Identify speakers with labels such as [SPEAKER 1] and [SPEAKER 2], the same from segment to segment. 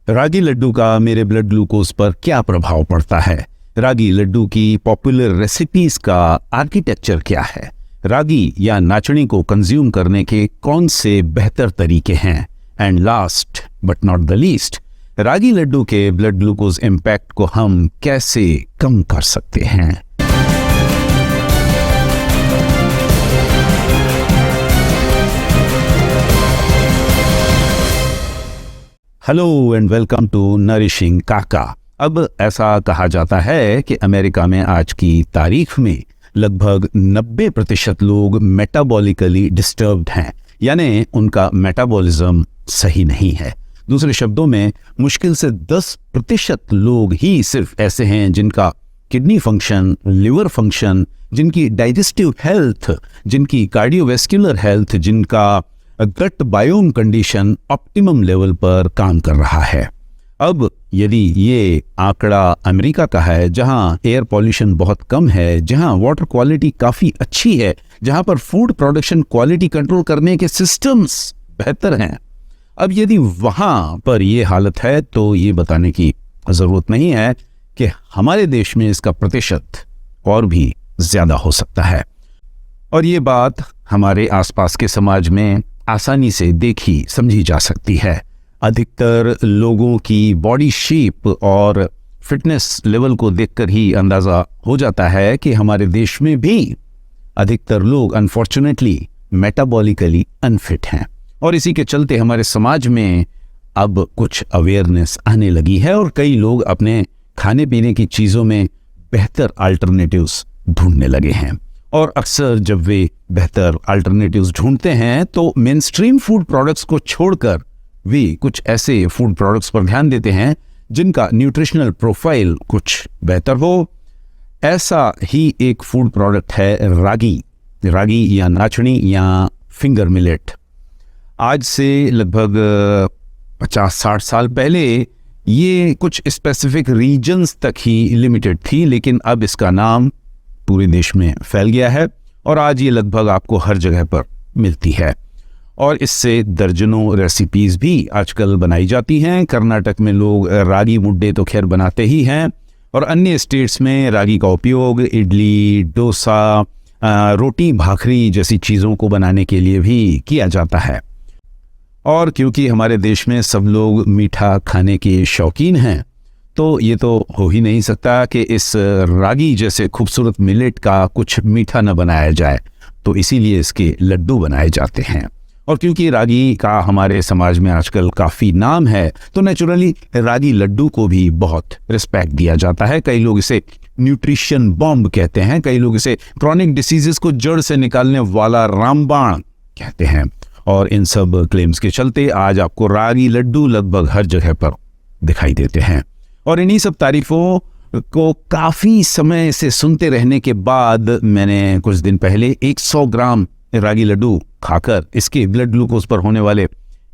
[SPEAKER 1] रागी लड्डू का मेरे blood glucose पर क्या प्रभाव पड़ता है? रागी लड्डू की पॉपुलर रेसिपीज का आर्किटेक्चर क्या है? रागी या नाचनी को कंज्यूम करने के कौन से बेहतर तरीके हैं? And last but not the least, ragi laddu के ब्लड ग्लूकोज इम्पैक्ट को हम कैसे कम कर सकते हैं? Hello and welcome to nourishing Kaka. अब ऐसा कहा जाता है कि अमेरिका में आज की तारीख में लगभग 90% लोग मेटाबॉलिकली डिस्टर्ब्ड हैं, यानी उनका मेटाबॉलिज्म सही नहीं है। दूसरे शब्दों में, मुश्किल से 10% लोग ही सिर्फ ऐसे हैं जिनका किडनी फंक्शन, लिवर फंक्शन, जिनकी डाइजेस्टिव हेल्थ, जिनकी कार्डियोवैस्कुलर हेल्थ, जिनका गट बायोम कंडीशन ऑप्टिमम लेवल पर काम कर रहा है। अब यदि ये आंकड़ा अमेरिका का है, जहां एयर पॉल्यूशन बहुत कम है, जहां वाटर क्वालिटी काफ़ी अच्छी है, जहां पर फूड प्रोडक्शन क्वालिटी कंट्रोल करने के सिस्टम्स बेहतर हैं, अब यदि वहां पर ये हालत है तो ये बताने की ज़रूरत नहीं है कि हमारे देश में इसका प्रतिशत और भी ज़्यादा हो सकता है। और ये बात हमारे आसपास के समाज में आसानी से देखी समझी जा सकती है। अधिकतर लोगों की बॉडी शेप और फिटनेस लेवल को देखकर ही अंदाज़ा हो जाता है कि हमारे देश में भी अधिकतर लोग अनफॉर्चुनेटली मेटाबॉलिकली अनफिट हैं। और इसी के चलते हमारे समाज में अब कुछ अवेयरनेस आने लगी है और कई लोग अपने खाने पीने की चीज़ों में बेहतर अल्टरनेटिव्स ढूंढने लगे हैं। और अक्सर जब वे बेहतर अल्टरनेटिव्स ढूंढते हैं तो मेनस्ट्रीम फूड प्रोडक्ट्स को छोड़कर वे कुछ ऐसे फूड प्रोडक्ट्स पर ध्यान देते हैं जिनका न्यूट्रिशनल प्रोफाइल कुछ बेहतर हो। ऐसा ही एक फूड प्रोडक्ट है रागी या नाचनी या फिंगर मिलेट। आज से लगभग 50-60 साल पहले ये कुछ स्पेसिफिक रीजन्स तक ही लिमिटेड थी, लेकिन अब इसका नाम पूरे देश में फैल गया है और आज ये लगभग आपको हर जगह पर मिलती है। और इससे दर्जनों रेसिपीज भी आजकल बनाई जाती हैं। कर्नाटक में लोग रागी मुड्डे तो खैर बनाते ही हैं और अन्य स्टेट्स में रागी का उपयोग इडली, डोसा, रोटी, भाखरी जैसी चीज़ों को बनाने के लिए भी किया जाता है। और क्योंकि हमारे देश में सब लोग मीठा खाने के शौकीन हैं, तो ये तो हो ही नहीं सकता कि इस रागी जैसे खूबसूरत मिलेट का कुछ मीठा न बनाया जाए, तो इसीलिए इसके लड्डू बनाए जाते हैं। और क्योंकि रागी का हमारे समाज में आजकल काफ़ी नाम है, तो नेचुरली रागी लड्डू को भी बहुत रिस्पेक्ट दिया जाता है। कई लोग इसे न्यूट्रिशन बॉम्ब कहते हैं, कई लोग इसे क्रॉनिक डिसीजेस को जड़ से निकालने वाला रामबाण कहते हैं। और इन सब क्लेम्स के चलते आज आपको रागी लड्डू लगभग हर जगह पर दिखाई देते हैं। और इन्हीं सब तारीफों को काफ़ी समय से सुनते रहने के बाद मैंने कुछ दिन पहले 100 ग्राम रागी लड्डू खाकर इसके ब्लड ग्लूकोज पर होने वाले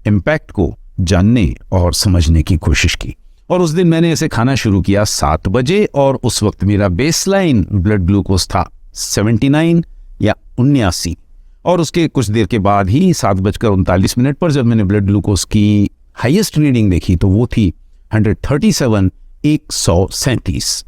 [SPEAKER 1] इम्पैक्ट को जानने और समझने की कोशिश की। और उस दिन मैंने इसे खाना शुरू किया 7 बजे और उस वक्त मेरा बेसलाइन ब्लड ग्लूकोज था 79 या 79। और उसके कुछ देर के बाद ही 7:39 पर जब मैंने ब्लड ग्लूकोज की हाईएस्ट रीडिंग देखी तो वो थी 137, 137।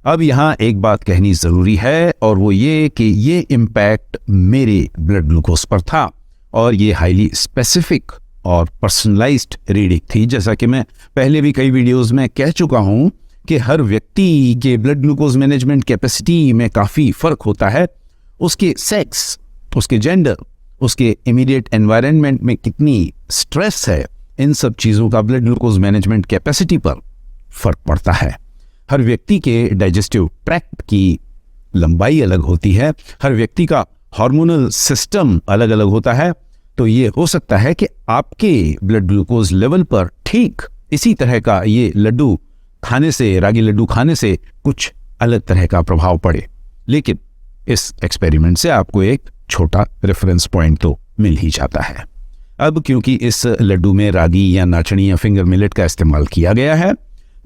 [SPEAKER 1] अब यहाँ एक बात कहनी ज़रूरी है और वो ये कि ये इम्पैक्ट मेरे ब्लड ग्लूकोज पर था और ये हाईली स्पेसिफिक और पर्सनलाइज्ड रीडिंग थी। जैसा कि मैं पहले भी कई वीडियोस में कह चुका हूँ कि हर व्यक्ति के ब्लड ग्लूकोज मैनेजमेंट कैपेसिटी में काफ़ी फ़र्क होता है। उसके सेक्स, उसके जेंडर, उसके इमीडिएट एनवायरनमेंट में कितनी स्ट्रेस है, इन सब चीज़ों का ब्लड ग्लूकोज मैनेजमेंट कैपेसिटी पर फर्क पड़ता है। हर व्यक्ति के डाइजेस्टिव ट्रैक्ट की लंबाई अलग होती है, हर व्यक्ति का हार्मोनल सिस्टम अलग अलग होता है। तो ये हो सकता है कि आपके ब्लड ग्लूकोज लेवल पर ठीक इसी तरह का ये लड्डू खाने से, रागी लड्डू खाने से कुछ अलग तरह का प्रभाव पड़े। लेकिन इस एक्सपेरिमेंट से आपको एक छोटा रेफरेंस पॉइंट तो मिल ही जाता है। अब क्योंकि इस लड्डू में रागी या नाचनी या फिंगर मिलेट का इस्तेमाल किया गया है,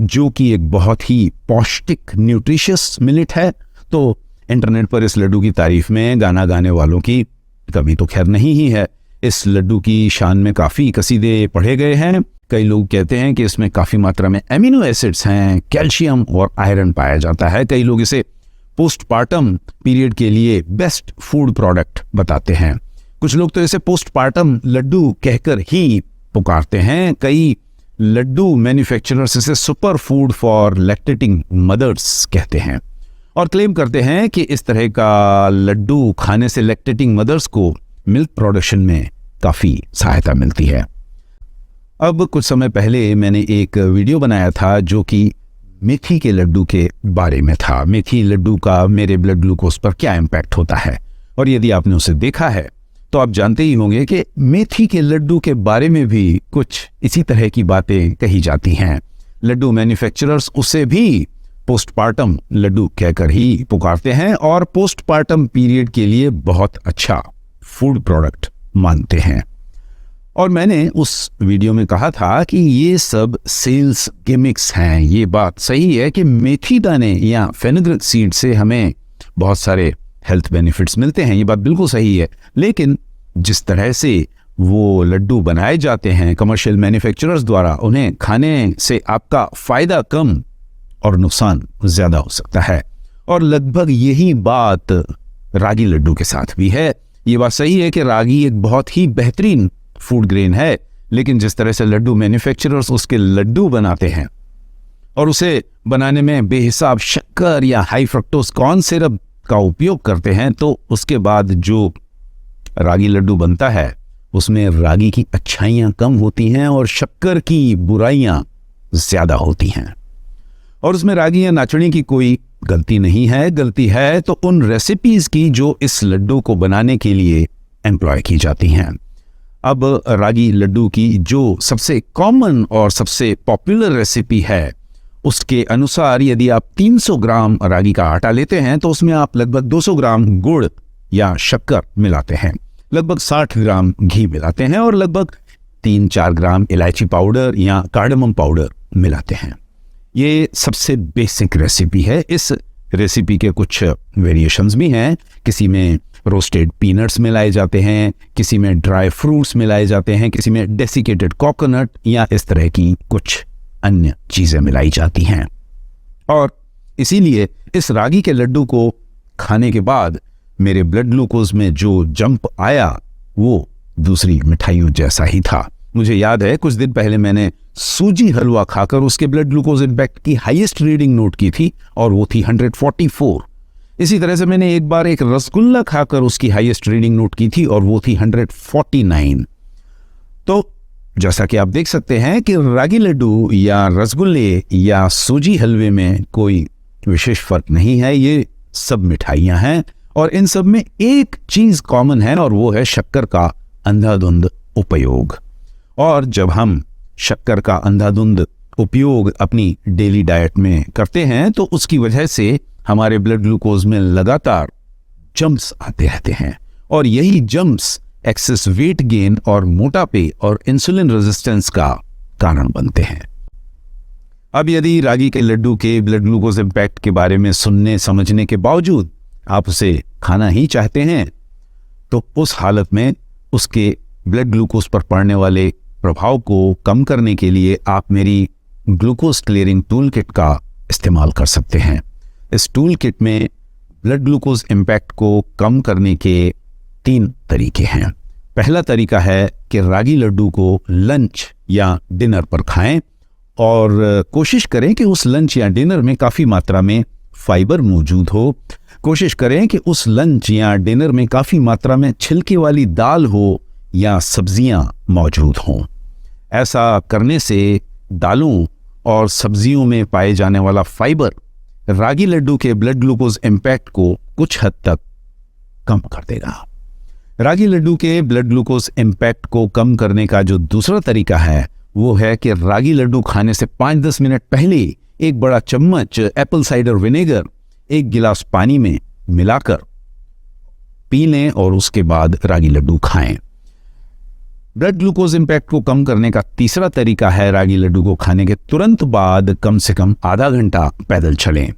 [SPEAKER 1] जो कि एक बहुत ही पौष्टिक न्यूट्रिशियस मिलेट है, तो इंटरनेट पर इस लड्डू की तारीफ में गाना गाने वालों की कमी तो खैर नहीं ही है। इस लड्डू की शान में काफ़ी कसीदे पढ़े गए हैं। कई लोग कहते हैं कि इसमें काफ़ी मात्रा में एमिनो एसिड्स हैं, कैल्शियम और आयरन पाया जाता है। कई लोग इसे पोस्टपार्टम पीरियड के लिए बेस्ट फूड प्रोडक्ट बताते हैं। कुछ लोग तो इसे पोस्टपार्टम लड्डू कहकर ही पुकारते हैं। कई लड्डू मैन्युफैक्चरर्स इसे super food for lactating mothers कहते हैं और क्लेम करते हैं कि इस तरह का लड्डू खाने से लैक्टेटिंग मदर्स को मिल्क प्रोडक्शन में काफ़ी सहायता मिलती है। अब कुछ समय पहले मैंने एक वीडियो बनाया था जो कि मेथी के लड्डू के बारे में था। मेथी लड्डू का मेरे ब्लड ग्लूकोज पर क्या इम्पैक्ट होता है, और यदि आपने उसे देखा है तो आप जानते ही होंगे कि मेथी के लड्डू के बारे में भी कुछ इसी तरह की बातें कही जाती हैं। लड्डू मैन्युफैक्चरर्स उसे भी पोस्टपार्टम लड्डू कहकर ही पुकारते हैं और पोस्टपार्टम पीरियड के लिए बहुत अच्छा फूड प्रोडक्ट मानते हैं। और मैंने उस वीडियो में कहा था कि ये सब सेल्स गिमिक्स हैं। ये बात सही है कि मेथी दाने या फेनुग्रीक सीड से हमें बहुत सारे हेल्थ बेनिफिट्स मिलते हैं, ये बात बिल्कुल सही है। लेकिन जिस तरह से वो लड्डू बनाए जाते हैं कमर्शियल मैन्युफैक्चरर्स द्वारा, उन्हें खाने से आपका फायदा कम और नुकसान ज्यादा हो सकता है। और लगभग यही बात रागी लड्डू के साथ भी है। ये बात सही है कि रागी एक बहुत ही बेहतरीन फूड ग्रेन है, लेकिन जिस तरह से लड्डू मैन्युफैक्चरर्स उसके लड्डू बनाते हैं और उसे बनाने में बेहिसाब शक्कर या हाई फ्रक्टोज कॉर्न सिरप का उपयोग करते हैं, तो उसके बाद जो रागी लड्डू बनता है उसमें रागी की अच्छाइयाँ कम होती हैं और शक्कर की बुराइयाँ ज्यादा होती हैं। और उसमें रागी या नाचनी की कोई गलती नहीं है। गलती है तो उन रेसिपीज की जो इस लड्डू को बनाने के लिए एम्प्लॉय की जाती हैं। अब रागी लड्डू की जो सबसे कॉमन और सबसे पॉपुलर रेसिपी है, उसके अनुसार यदि आप 300 ग्राम रागी का आटा लेते हैं तो उसमें आप लगभग 200 ग्राम गुड़ या शक्कर मिलाते हैं, लगभग 60 ग्राम घी मिलाते हैं और लगभग 3-4 ग्राम इलायची पाउडर या कार्डमम पाउडर मिलाते हैं। ये सबसे बेसिक रेसिपी है। इस रेसिपी के कुछ वेरिएशंस भी हैं। किसी में रोस्टेड पीनट्स मिलाए जाते हैं, किसी में ड्राई फ्रूट्स मिलाए जाते हैं, किसी में डेसिकेटेड कोकोनट या इस तरह की कुछ अन्य चीजें मिलाई जाती हैं। और इसीलिए इस रागी के लड्डू को खाने के बाद मेरे ब्लड ग्लूकोज में जो जंप आया वो दूसरी मिठाइयों जैसा ही था। मुझे याद है कुछ दिन पहले मैंने सूजी हलवा खाकर उसके ब्लड ग्लूकोज इम्पैक्ट की हाईएस्ट रीडिंग नोट की थी और वो थी 144। इसी तरह से मैंने एक बार एक रसगुल्ला खाकर उसकी हाईएस्ट रीडिंग नोट की थी और वो थी 149। तो जैसा कि आप देख सकते हैं कि रागी लड्डू या रसगुल्ले या सूजी हलवे में कोई विशेष फर्क नहीं है। ये सब मिठाइयां हैं और इन सब में एक चीज कॉमन है और वो है शक्कर का अंधाधुंध उपयोग। और जब हम शक्कर का अंधाधुंध उपयोग अपनी डेली डाइट में करते हैं तो उसकी वजह से हमारे ब्लड ग्लूकोज में लगातार जंप्स आते रहते हैं और यही जंप्स एक्सेस वेट गेन और मोटापे और इंसुलिन रेजिस्टेंस का कारण बनते हैं। अब यदि रागी के लड्डू के ब्लड ग्लूकोज इम्पैक्ट के बारे में सुनने समझने के बावजूद आप उसे खाना ही चाहते हैं तो उस हालत में उसके ब्लड ग्लूकोज पर पड़ने वाले प्रभाव को कम करने के लिए आप मेरी ग्लूकोज क्लियरिंग टूल किट का इस्तेमाल कर सकते हैं। इस टूल किट में ब्लड ग्लूकोज इम्पैक्ट को कम करने के 3 तरीके हैं। पहला तरीका है कि रागी लड्डू को लंच या डिनर पर खाएं और कोशिश करें कि उस लंच या डिनर में काफ़ी मात्रा में फाइबर मौजूद हो। कोशिश करें कि उस लंच या डिनर में काफ़ी मात्रा में छिलके वाली दाल हो या सब्जियां मौजूद हों। ऐसा करने से दालों और सब्जियों में पाए जाने वाला फाइबर रागी लड्डू के ब्लड ग्लूकोज इम्पैक्ट को कुछ हद तक कम कर देगा। रागी लड्डू के ब्लड ग्लूकोज इम्पैक्ट को कम करने का जो दूसरा तरीका है वो है कि रागी लड्डू खाने से 5-10 मिनट पहले एक बड़ा चम्मच एप्पल साइडर विनेगर 1 गिलास पानी में मिलाकर पी लें और उसके बाद रागी लड्डू खाएं। ब्लड ग्लूकोज इम्पैक्ट को कम करने का तीसरा तरीका है रागी लड्डू को खाने के तुरंत बाद कम से कम आधा घंटा पैदल चलें।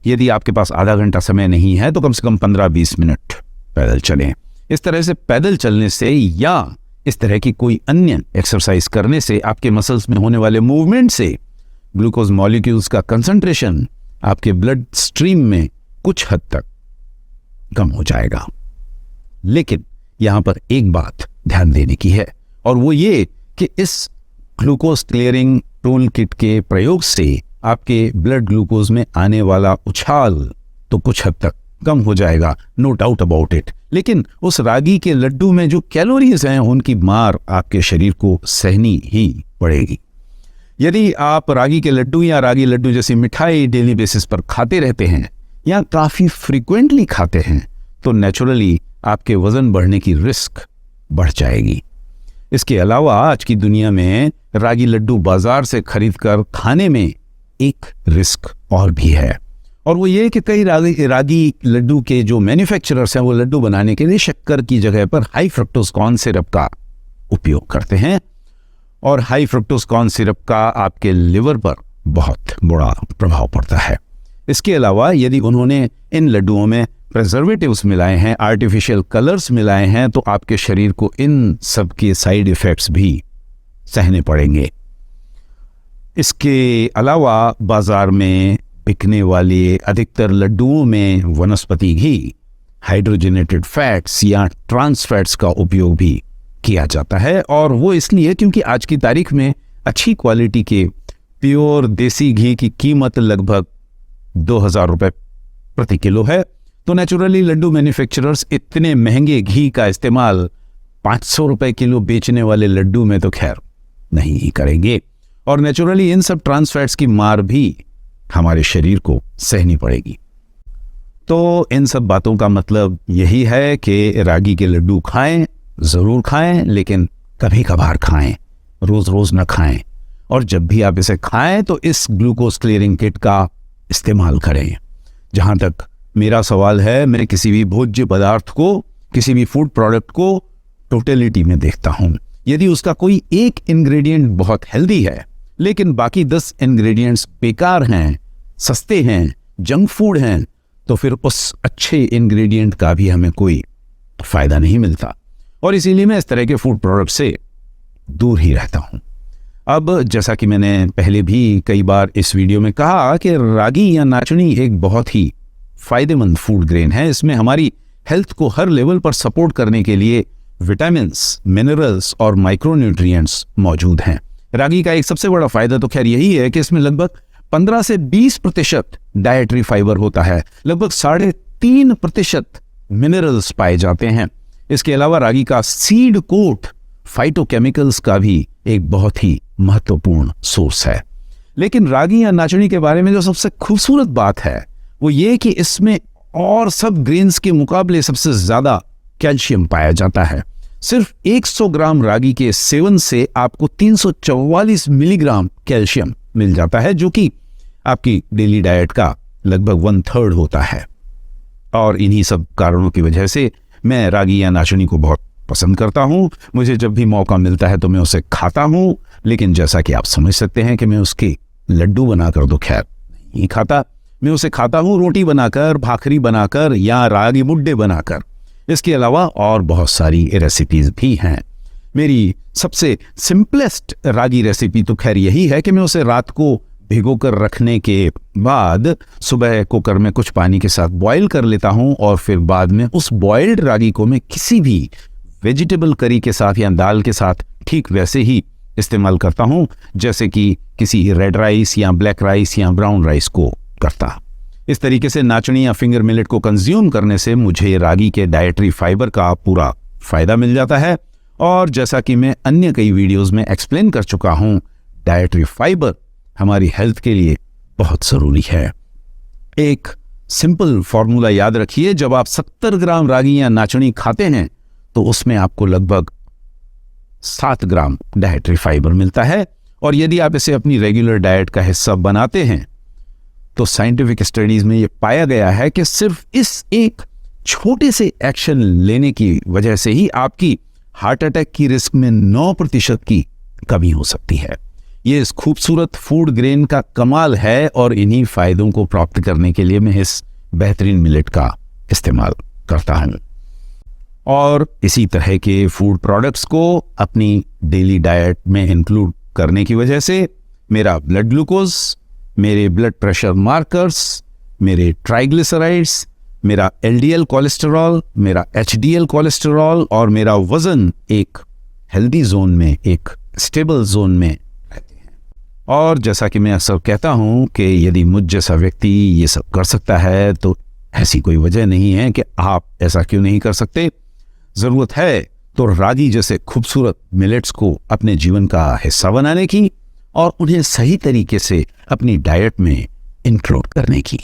[SPEAKER 1] यदि आपके पास आधा घंटा समय नहीं है तो कम से कम 15-20 मिनट पैदल चलें। इस तरह से पैदल चलने से या इस तरह की कोई अन्य एक्सरसाइज करने से आपके मसल्स में होने वाले मूवमेंट से ग्लूकोज मॉलिक्यूल्स का कंसंट्रेशन आपके ब्लड स्ट्रीम में कुछ हद तक कम हो जाएगा। लेकिन यहां पर एक बात ध्यान देने की है, और वो ये कि इस ग्लूकोज क्लियरिंग टूल किट के प्रयोग से आपके ब्लड ग्लूकोज में आने वाला उछाल तो कुछ हद तक कम हो जाएगा, नो डाउट अबाउट इट। लेकिन उस रागी के लड्डू में जो कैलोरीज हैं उनकी मार आपके शरीर को सहनी ही पड़ेगी। यदि आप रागी के लड्डू या रागी लड्डू जैसी मिठाई डेली बेसिस पर खाते रहते हैं या काफी फ्रीक्वेंटली खाते हैं तो नेचुरली आपके वजन बढ़ने की रिस्क बढ़ जाएगी। इसके अलावा आज की दुनिया में रागी लड्डू बाजार से खरीदकर खाने में एक रिस्क और भी है, और वो ये कि कई रागी लड्डू के जो मैन्युफैक्चरर्स हैं वो लड्डू बनाने के लिए शक्कर की जगह पर हाई फ्रक्टोज कॉर्न सिरप का उपयोग करते हैं, और हाई फ्रक्टोज कॉर्न सिरप का आपके लिवर पर बहुत बुरा प्रभाव पड़ता है। इसके अलावा यदि उन्होंने इन लड्डुओं में प्रिजर्वेटिव्स मिलाए हैं, आर्टिफिशियल कलर्स मिलाए हैं, तो आपके शरीर को इन सब के साइड इफेक्ट्स भी सहने पड़ेंगे। इसके अलावा बाजार में बिकने वाले अधिकतर लड्डुओं में वनस्पति घी, हाइड्रोजनेटेड फैट्स या ट्रांस फैट्स का उपयोग भी किया जाता है, और वो इसलिए क्योंकि आज की तारीख में अच्छी क्वालिटी के प्योर देसी घी की कीमत लगभग 2000 रुपये प्रति किलो है। तो नेचुरली लड्डू मैन्युफैक्चरर्स इतने महंगे घी का इस्तेमाल 500 रुपये किलो बेचने वाले लड्डू में तो खैर नहीं ही करेंगे, और नेचुरली इन सब ट्रांस फैट्स की मार भी हमारे शरीर को सहनी पड़ेगी। तो इन सब बातों का मतलब यही है कि रागी के लड्डू खाएं, जरूर खाएं, लेकिन कभी कभार खाएं, रोज रोज न खाएं, और जब भी आप इसे खाएं तो इस ग्लूकोज क्लियरिंग किट का इस्तेमाल करें। जहां तक मेरा सवाल है, मैं किसी भी भोज्य पदार्थ को, किसी भी फूड प्रोडक्ट को टोटलिटी में देखता हूं। यदि उसका कोई एक इंग्रेडिएंट बहुत हेल्दी है लेकिन बाकी 10 इंग्रेडिएंट्स बेकार हैं, सस्ते हैं, जंक फूड हैं, तो फिर उस अच्छे इंग्रेडिएंट का भी हमें कोई फायदा नहीं मिलता, और इसीलिए मैं इस तरह के फूड प्रोडक्ट से दूर ही रहता हूं। अब जैसा कि मैंने पहले भी कई बार इस वीडियो में कहा कि रागी या नाचनी एक बहुत ही फायदेमंद फूड ग्रेन है। इसमें हमारी हेल्थ को हर लेवल पर सपोर्ट करने के लिए विटामिन्स, मिनरल्स और माइक्रोन्यूट्रिएंट्स मौजूद हैं। रागी का एक सबसे बड़ा फायदा तो खैर यही है कि इसमें लगभग 15 से 20% डाइटरी फाइबर होता है, लगभग 3.5% मिनरल्स पाए जाते हैं। इसके अलावा रागी का सीड कोट फाइटोकेमिकल्स का भी एक बहुत ही महत्वपूर्ण सोर्स है। लेकिन रागी या नाचनी के बारे में जो सबसे खूबसूरत बात है वो ये कि इसमें और सब ग्रेन्स के मुकाबले सबसे ज्यादा कैल्शियम पाया जाता है। सिर्फ 100 ग्राम रागी के सेवन से आपको 344 मिलीग्राम कैल्शियम मिल जाता है, जो कि आपकी डेली डाइट का लगभग 1/3 होता है। और इन्हीं सब कारणों की वजह से मैं रागी या नाचनी को बहुत पसंद करता हूं। मुझे जब भी मौका मिलता है तो मैं उसे खाता हूं, लेकिन जैसा कि आप समझ सकते हैं कि मैं उसके लड्डू बनाकर तो खैर नहीं खाता। मैं उसे खाता हूं रोटी बनाकर, भाखरी बनाकर या रागी मुड्डे बनाकर। इसके अलावा और बहुत सारी रेसिपीज भी हैं। मेरी सबसे सिंपलेस्ट रागी रेसिपी तो खैर यही है कि मैं उसे रात को भिगोकर रखने के बाद सुबह कुकर में कुछ पानी के साथ बॉईल कर लेता हूं, और फिर बाद में उस बॉइल्ड रागी को मैं किसी भी वेजिटेबल करी के साथ या दाल के साथ ठीक वैसे ही इस्तेमाल करता हूं जैसे कि किसी रेड राइस या ब्लैक राइस या ब्राउन राइस को करता। इस तरीके से नाचनी या फिंगर मिलेट को कंज्यूम करने से मुझे रागी के डाइटरी फाइबर का पूरा फायदा मिल जाता है, और जैसा कि मैं अन्य कई वीडियोस में एक्सप्लेन कर चुका हूं, डाइटरी फाइबर हमारी हेल्थ के लिए बहुत जरूरी है। एक सिंपल फॉर्मूला याद रखिए, जब आप 70 ग्राम रागी या नाचनी खाते हैं तो उसमें आपको लगभग 7 ग्राम डाइटरी फाइबर मिलता है, और यदि आप इसे अपनी रेगुलर डाइट का हिस्सा बनाते हैं तो साइंटिफिक स्टडीज में यह पाया गया है कि सिर्फ इस एक छोटे से एक्शन लेने की वजह से ही आपकी हार्ट अटैक की रिस्क में 9% की कमी हो सकती है। ये इस खूबसूरत फूड ग्रेन का कमाल है, और इन्हीं फायदों को प्राप्त करने के लिए मैं इस बेहतरीन मिलेट का इस्तेमाल करता हूं। और इसी तरह के फूड प्रोडक्ट्स को अपनी डेली डाइट में इंक्लूड करने की वजह से मेरा ब्लड ग्लूकोज, मेरे ब्लड प्रेशर मार्कर्स, मेरे ट्राइग्लिसराइड्स, मेरा एलडीएल कोलेस्टेरॉल, मेरा एचडीएल कोलेस्टेरॉल और मेरा वजन एक हेल्दी जोन में, एक स्टेबल जोन में रहते हैं। और जैसा कि मैं अक्सर कहता हूं कि यदि मुझ जैसा व्यक्ति ये सब कर सकता है तो ऐसी कोई वजह नहीं है कि आप ऐसा क्यों नहीं कर सकते। जरूरत है तो रागी जैसे खूबसूरत मिलेट्स को अपने जीवन का हिस्सा बनाने की और उन्हें सही तरीके से अपनी डाइट में इंक्लूड करने की।